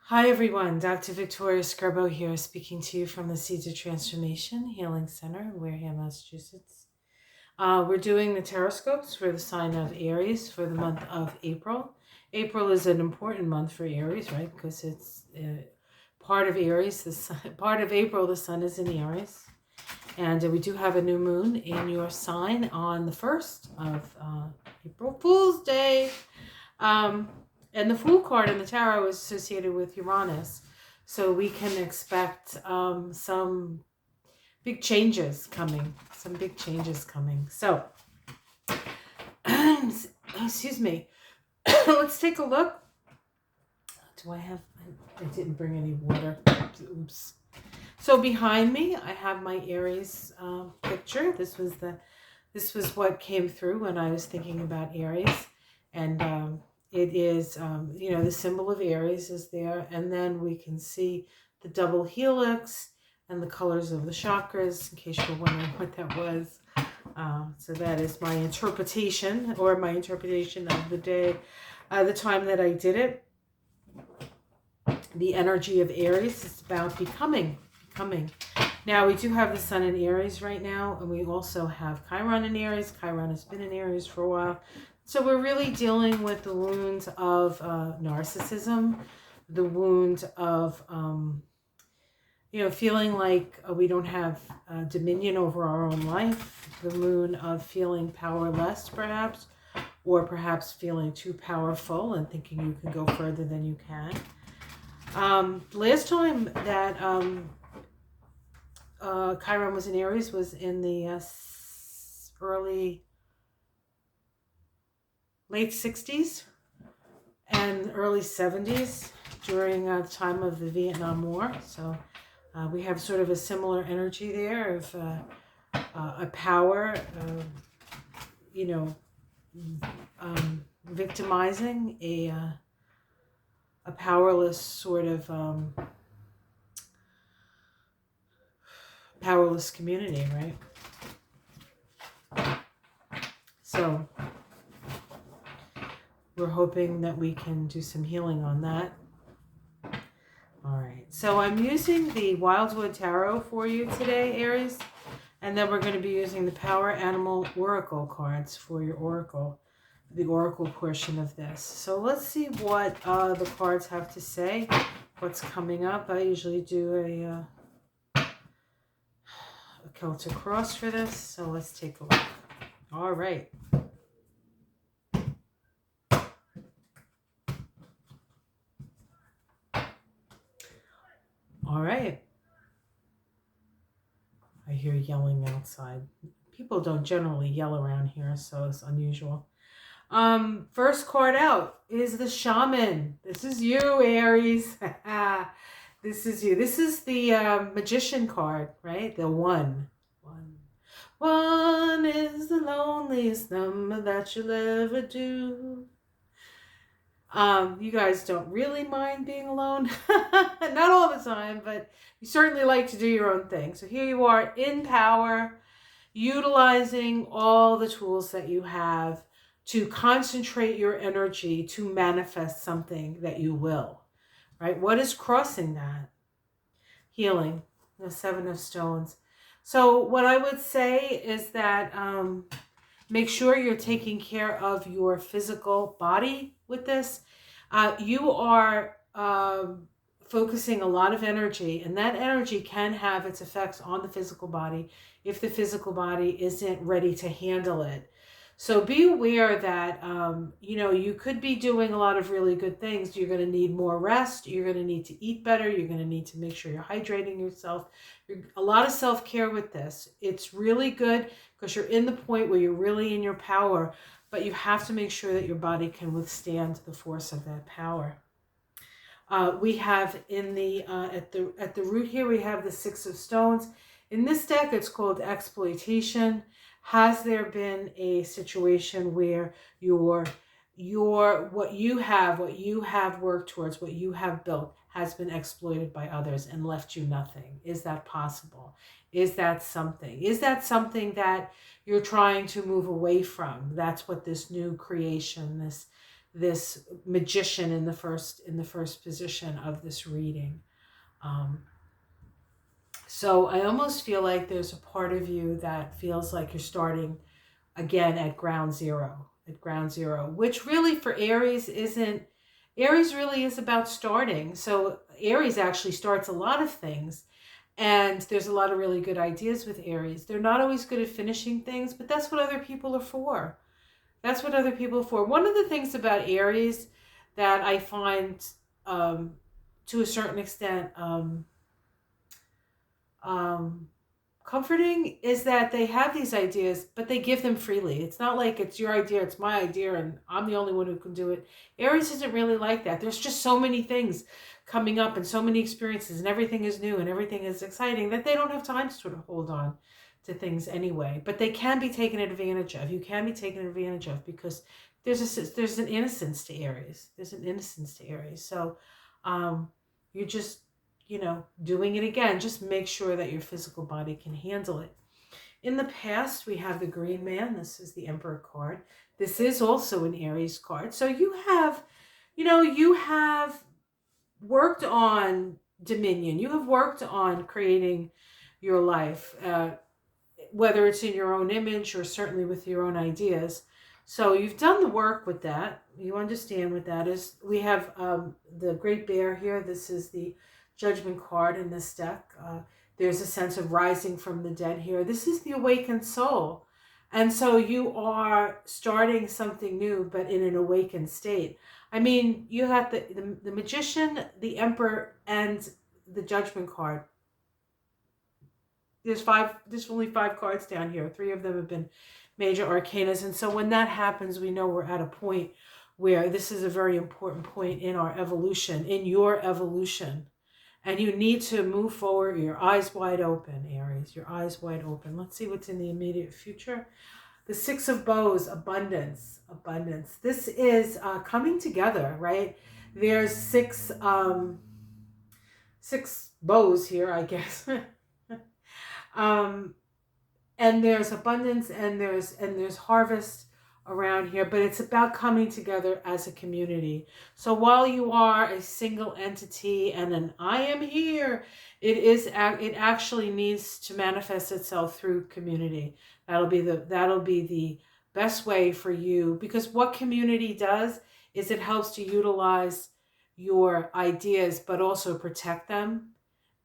Hi everyone, Dr. Victoria Scarbo here, speaking to you from the Seeds of Transformation Healing Center in Wareham, Massachusetts. We're doing the Taroscopes for the sign of Aries for the month of April. April is an important month for Aries, right? Because it's part of Aries, part of April, the sun is in Aries. And we do have a new moon in your sign on the 1st of April Fool's Day. And the Fool card in the tarot is associated with Uranus. So we can expect some big changes coming. So, excuse me. Let's take a look. I didn't bring any water. Oops. So behind me, I have my Aries picture. This was what came through when I was thinking about Aries. And it is, the symbol of Aries is there. And then we can see the double helix and the colors of the chakras, in case you're wondering what that was. So that is my interpretation, or my interpretation of the day, the time that I did it. The energy of Aries is about becoming. Now, we do have the sun in Aries right now, and we also have Chiron in Aries. Chiron has been in Aries for a while. So we're really dealing with the wounds of narcissism, the wound of, feeling like we don't have dominion over our own life, the moon of feeling powerless, perhaps, or perhaps feeling too powerful and thinking you can go further than you can. Last time that Chiron was in Aries was in the late 60s and early 70s during the time of the Vietnam War. So we have sort of a similar energy there of a power, victimizing a powerless sort of powerless community, right? So we're hoping that we can do some healing on that. All right, so I'm using the Wildwood Tarot for you today, Aries, and then we're going to be using the Power Animal Oracle cards for your Oracle, the Oracle portion of this. So let's see what the cards have to say, what's coming up. I usually do a Celtic cross for this, so let's take a look. All right. All right. I hear yelling outside. People don't generally yell around here, so it's unusual. First card out is the Shaman. This is you, Aries. This is you. This is the Magician card, right? The one. One is the loneliest number that you'll ever do. You guys don't really mind being alone. Not all the time, but you certainly like to do your own thing. So here you are in power, utilizing all the tools that you have to concentrate your energy to manifest something that you will, right? What is crossing that? Healing, the Seven of Stones. So what I would say is that make sure you're taking care of your physical body with this. You are focusing a lot of energy, and that energy can have its effects on the physical body if the physical body isn't ready to handle it. So be aware that, you could be doing a lot of really good things. You're going to need more rest. You're going to need to eat better. You're going to need to make sure you're hydrating yourself. A lot of self-care with this. It's really good because you're in the point where you're really in your power, but you have to make sure that your body can withstand the force of that power. We have in the at the root here, we have the Six of Stones. In this deck, it's called Exploitation. Has there been a situation where what you have worked towards, what you have built, has been exploited by others and left you nothing? Is that possible? Is that something? Is that something that you're trying to move away from? That's what this new creation, this magician in the first position of this reading. So I almost feel like there's a part of you that feels like you're starting again at ground zero, which really for Aries isn't. Aries really is about starting. So Aries actually starts a lot of things, and there's a lot of really good ideas with Aries. They're not always good at finishing things, but that's what other people are for. That's what other people are for. One of the things about Aries that I find, to a certain extent, um, comforting is that they have these ideas, but they give them freely. It's not like it's your idea, it's my idea, and I'm the only one who can do it. Aries isn't really like that. There's just so many things coming up and so many experiences, and everything is new and everything is exciting that they don't have time to sort of hold on to things anyway. But they can be taken advantage of. You can be taken advantage of because there's an innocence to Aries. There's an innocence to Aries. So you're just doing it again. Just make sure that your physical body can handle it. In the past, we have the Green Man. This is the Emperor card. This is also an Aries card. So you have worked on dominion. You have worked on creating your life, whether it's in your own image or certainly with your own ideas. So you've done the work with that. You understand what that is. We have the Great Bear here. This is the Judgment card in this deck. There's a sense of rising from the dead here. This is the awakened soul. And so you are starting something new, but in an awakened state. I mean, you have the Magician, the Emperor, and the Judgment card. There's only 5 cards down here. 3 of them have been major arcanas. And so when that happens, we know we're at a point where this is a very important point in our evolution, in your evolution. And you need to move forward, your eyes wide open, Aries, your eyes wide open. Let's see what's in the immediate future. The 6 of Bows, abundance. This is coming together, right? There's 6 bows here, I guess. And there's abundance and there's harvest around here, but it's about coming together as a community. So while you are a single entity and an I am here, it actually needs to manifest itself through community. That'll be the best way for you, because what community does is it helps to utilize your ideas but also protect them,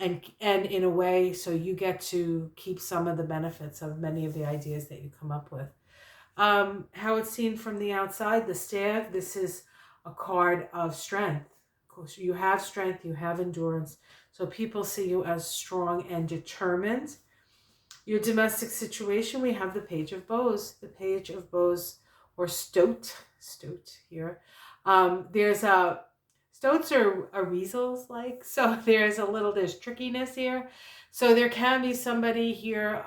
and in a way so you get to keep some of the benefits of many of the ideas that you come up with. How it's seen from the outside, the Stag, this is a card of strength. Of course, you have strength, you have endurance, so people see you as strong and determined. Your domestic situation, we have the Page of Bows, or Stoat here. Stoats are weasels like, so there's trickiness here. So there can be somebody here,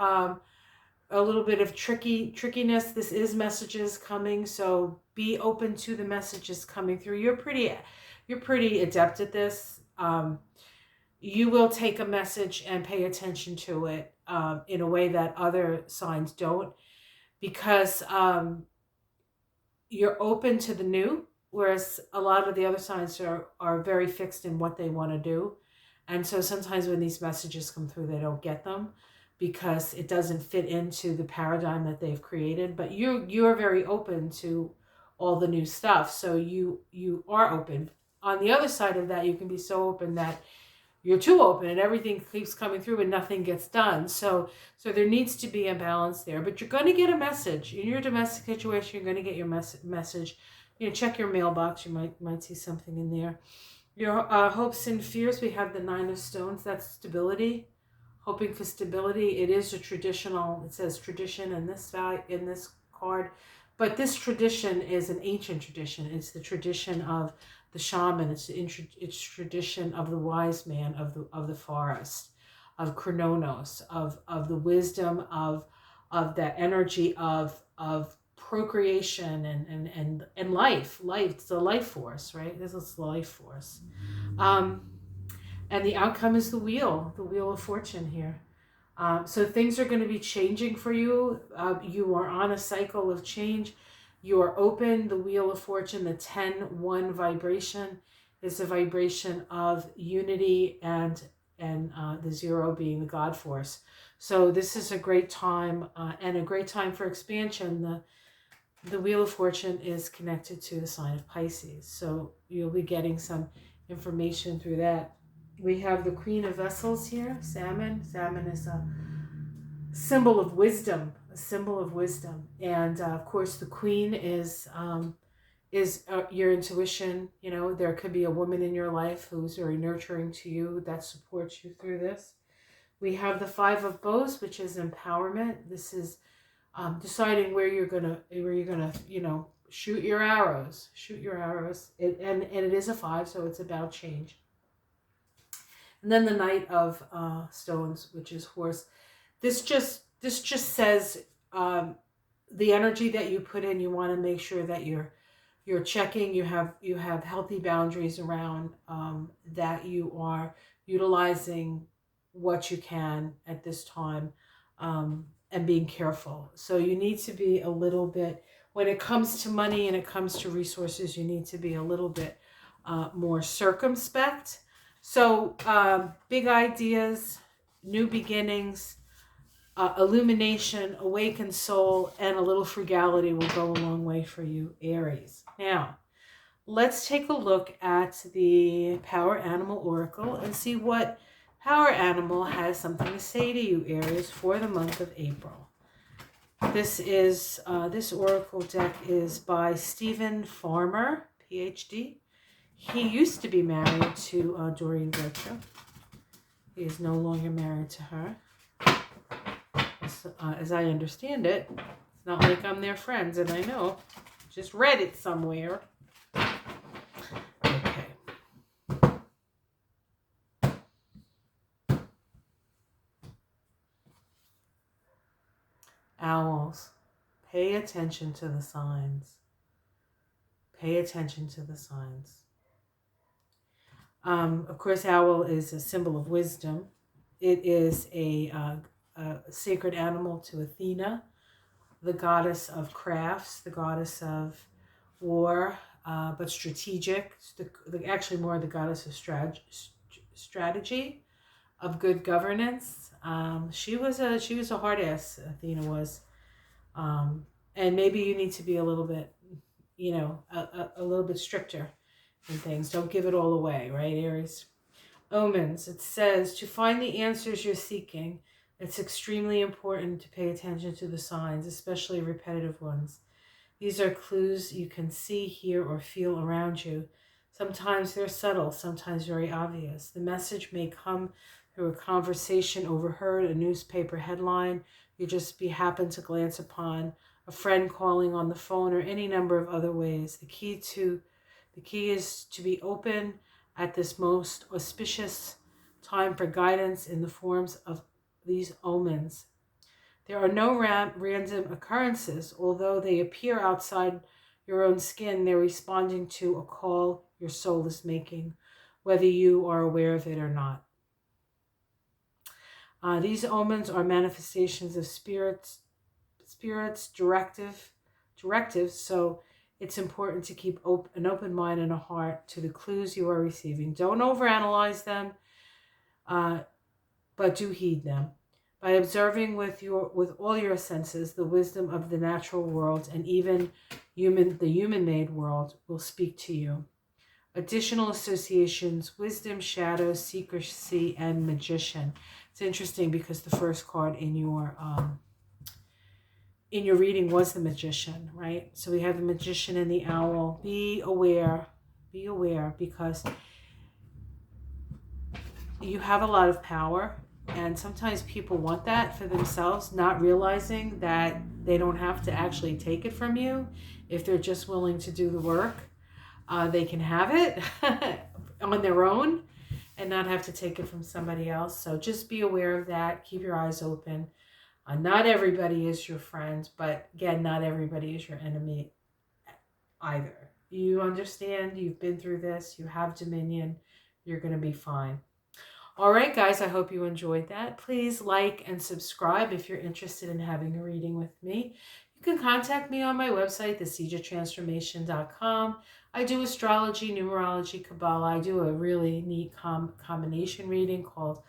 a little bit of trickiness. This is messages coming, so be open to the messages coming through. You're pretty adept at this. You will take a message and pay attention to it in a way that other signs don't, because you're open to the new, whereas a lot of the other signs are very fixed in what they want to do. And so sometimes when these messages come through, they don't get them because it doesn't fit into the paradigm that they've created. But you're very open to all the new stuff, so you are open. On the other side of that, you can be so open that you're too open and everything keeps coming through and nothing gets done. So there needs to be a balance there. But you're going to get a message in your domestic situation. You're going to get your message. Check your mailbox. You might see something in there. Your hopes and fears, we have the 9 of Stones. That's stability. Hoping for stability. It is it says tradition in this card, but this tradition is an ancient tradition. It's the tradition of the shaman. It's tradition of the wise man of the forest, of Chronos, of the wisdom of that energy of procreation and life. It's a life force, right? This is life force. And the outcome is the wheel of fortune here. So things are going to be changing for you. You are on a cycle of change. You are open. The Wheel of Fortune, the 10-1 vibration, is the vibration of unity, and the 0 being the God force. So this is a great time, and a great time for expansion. The Wheel of Fortune is connected to the sign of Pisces, so you'll be getting some information through that. We have the Queen of Vessels here, Salmon. Salmon is a symbol of wisdom, a symbol of wisdom. And of course, the Queen is your intuition. You know, there could be a woman in your life who's very nurturing to you, that supports you through this. We have the Five of Bows, which is empowerment. This is deciding where you're gonna, you know, shoot your arrows. Shoot your arrows. And it is a 5, so it's about change. And then the Knight of Stones, which is Horse. This just says the energy that you put in. You want to make sure that you're checking. You have healthy boundaries around that. You are utilizing what you can at this time, and being careful. So you need to be a little bit, when it comes to money and it comes to resources, you need to be a little bit more circumspect. So big ideas, new beginnings, illumination, awakened soul, and a little frugality will go a long way for you, Aries. Now, let's take a look at the Power Animal Oracle and see what Power Animal has something to say to you, Aries, for the month of April. This is this Oracle deck is by Stephen Farmer, PhD. He used to be married to Doreen Virtue. He is no longer married to her. As I understand it, it's not like I'm their friends, and I know. Just read it somewhere. Okay. Owls, pay attention to the signs. Pay attention to the signs. Of course, owl is a symbol of wisdom. It is a sacred animal to Athena, the goddess of crafts, the goddess of war, but strategic. Actually, more the goddess of strategy, of good governance. She was a hard ass. Athena was, and maybe you need to be a little bit, you know, a little bit stricter in things. Don't give it all away, right, Aries? Omens. It says to find the answers you're seeking, it's extremely important to pay attention to the signs, especially repetitive ones. These are clues you can see, hear, or feel around you. Sometimes they're subtle, sometimes very obvious. The message may come through a conversation overheard, a newspaper headline you just happen to glance upon, a friend calling on the phone, or any number of other ways. The key is to be open at this most auspicious time for guidance in the forms of these omens. There are no random occurrences. Although they appear outside your own skin, they're responding to a call your soul is making, whether you are aware of it or not. These omens are manifestations of spirits' directives, so it's important to keep an open mind and a heart to the clues you are receiving. Don't overanalyze them, but do heed them. By observing with all your senses, the wisdom of the natural world and even the human-made world will speak to you. Additional associations: wisdom, shadow, secrecy, and magician. It's interesting because the first card in your reading was the magician, right? So we have the magician and the owl. Be aware, because you have a lot of power, and sometimes people want that for themselves, not realizing that they don't have to actually take it from you. If they're just willing to do the work, they can have it on their own and not have to take it from somebody else. So just be aware of that. Keep your eyes open. Not everybody is your friend, but again, not everybody is your enemy either. You understand, you've been through this, you have dominion, you're going to be fine. All right, guys, I hope you enjoyed that. Please like and subscribe if you're interested in having a reading with me. You can contact me on my website, thesiegeoftransformation.com. I do astrology, numerology, Kabbalah. I do a really neat combination reading called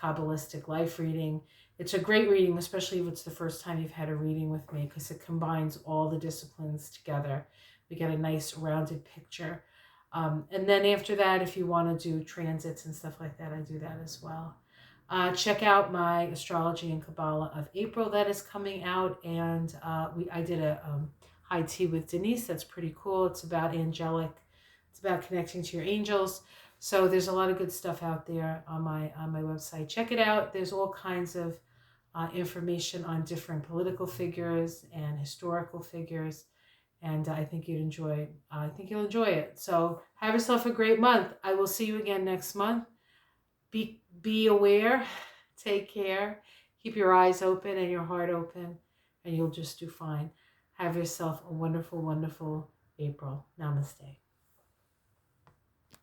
Kabbalistic Life Reading. It's a great reading, especially if it's the first time you've had a reading with me, because it combines all the disciplines together. We get a nice rounded picture. And then after that, if you want to do transits and stuff like that, I do that as well. Check out my Astrology and Kabbalah of April that is coming out. And I did a high tea with Denise. That's pretty cool. It's about angelic. It's about connecting to your angels. So there's a lot of good stuff out there on my website. Check it out. There's all kinds of information on different political figures and historical figures. And I think you'll enjoy it. So have yourself a great month. I will see you again next month. Be aware, take care, keep your eyes open and your heart open, and you'll just do fine. Have yourself a wonderful, wonderful April. Namaste.